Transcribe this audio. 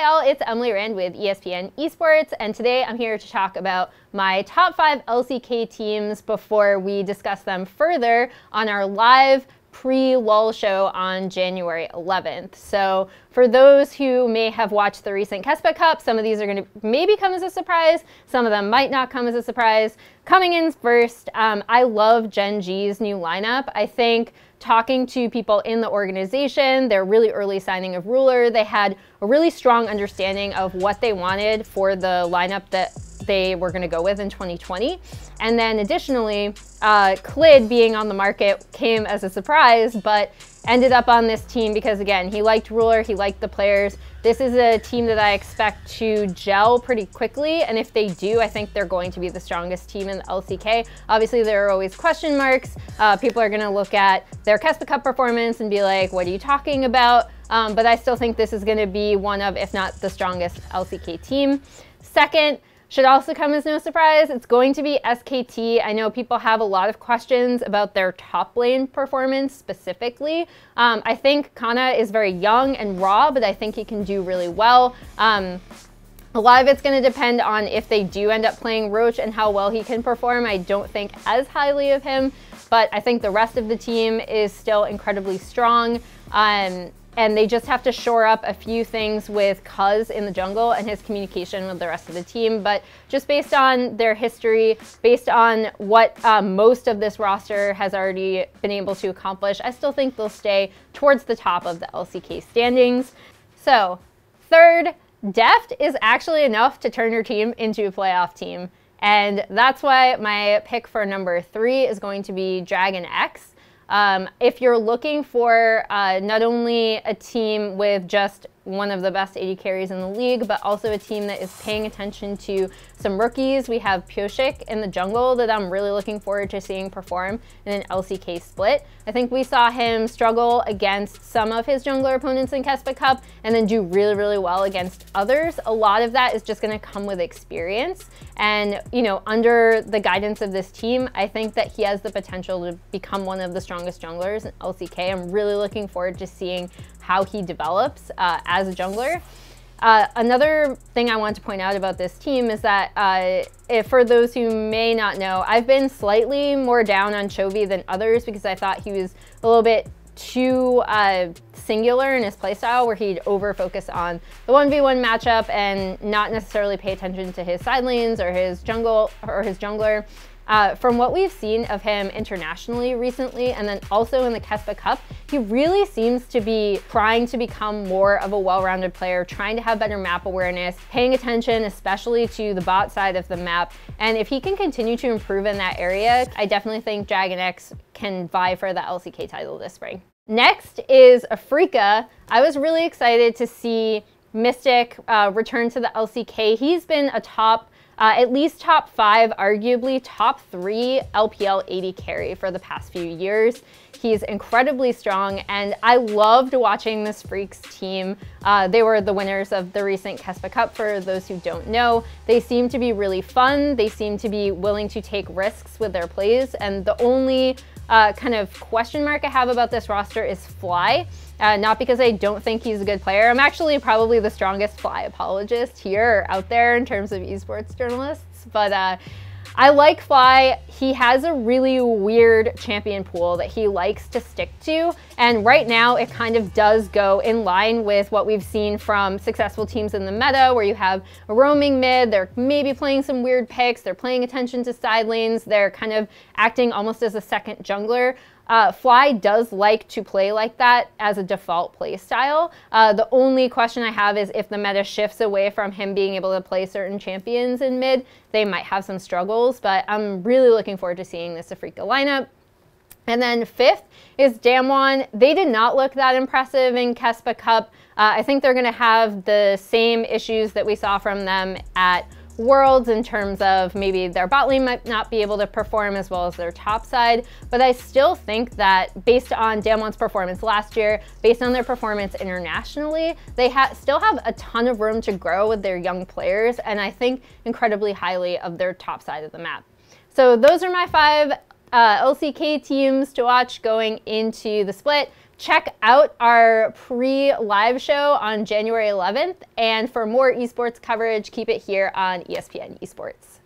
Hi all, it's Emily Rand with ESPN Esports, and today I'm here to talk about my top 5 LCK teams before we discuss them further on our live pre-lull show on January 11th. So for those who may have watched the recent Kespa Cup, some of these are going to maybe come as a surprise, some of them might not come as a surprise. Coming in first, I love Gen G's new lineup. I think talking to people in the organization, their really early signing of Ruler, they had a really strong understanding of what they wanted for the lineup that they were going to go with in 2020. And then additionally, Clid being on the market came as a surprise, but ended up on this team because, again, he liked Ruler, he liked the players. This is a team that I expect to gel pretty quickly, and if they do, I think they're going to be the strongest team in the LCK. Obviously, there are always question marks. People are going to look at their Kespa Cup performance and be like, what are you talking about? But I still think this is going to be one of, if not the strongest LCK team. Second, should also come as no surprise, it's going to be SKT. I know people have a lot of questions about their top lane performance specifically. I think Kana is very young and raw, but I think he can do really well. A lot of it's going to depend on if they do end up playing Roach and how well he can perform. I don't think as highly of him, but I think the rest of the team is still incredibly strong. And they just have to shore up a few things with Cuz in the jungle and his communication with the rest of the team. But just based on their history, based on what most of this roster has already been able to accomplish, I still think they'll stay towards the top of the LCK standings. So, third, Deft is actually enough to turn your team into a playoff team. And that's why my pick for number 3 is going to be Dragon X. If you're looking for not only a team with just one of the best AD carries in the league, but also a team that is paying attention to some rookies, we have Pyoshik in the jungle that I'm really looking forward to seeing perform in an LCK split. I think we saw him struggle against some of his jungler opponents in Kespa Cup and then do really, really well against others. A lot of that is just going to come with experience. And, you know, under the guidance of this team, I think that he has the potential to become one of the strongest junglers in LCK. I'm really looking forward to seeing how he develops as a jungler. Another thing I want to point out about this team is that for those who may not know, I've been slightly more down on Chovy than others because I thought he was a little bit too singular in his playstyle, where he'd over-focus on the 1v1 matchup and not necessarily pay attention to his side lanes or his jungle or his jungler. From what we've seen of him internationally recently, and then also in the Kespa Cup, he really seems to be trying to become more of a well-rounded player, trying to have better map awareness, paying attention especially to the bot side of the map. And if he can continue to improve in that area, I definitely think Dragon X can vie for the LCK title this spring. Next is Afrika. I was really excited to see Mystic return to the LCK. He's been a at least top 5, arguably top 3 LPL AD carry for the past few years. He's incredibly strong, and I loved watching this Freaks team. They were the winners of the recent Kespa Cup, for those who don't know. They seem to be really fun. They seem to be willing to take risks with their plays, and the only kind of question mark I have about this roster is Fly. Not because I don't think he's a good player. I'm actually probably the strongest Fly apologist here or out there in terms of esports journalists, but I like Fly. He has a really weird champion pool that he likes to stick to, and right now it kind of does go in line with what we've seen from successful teams in the meta, where you have a roaming mid, they're maybe playing some weird picks, they're paying attention to side lanes, they're kind of acting almost as a second jungler. Fly does like to play like that as a default play style. The only question I have is if the meta shifts away from him being able to play certain champions in mid, they might have some struggles, but I'm really looking forward to seeing this Afrika lineup. And then 5th is Damwon. They did not look that impressive in Kespa Cup. I think they're going to have the same issues that we saw from them at Worlds in terms of maybe their bot lane might not be able to perform as well as their top side, but I still think that based on Damwon's performance last year, based on their performance internationally, they still have a ton of room to grow with their young players, and I think incredibly highly of their top side of the map. So those are my 5 LCK teams to watch going into the split. check out our pre-live show on January 11th. And for more esports coverage, keep it here on ESPN Esports.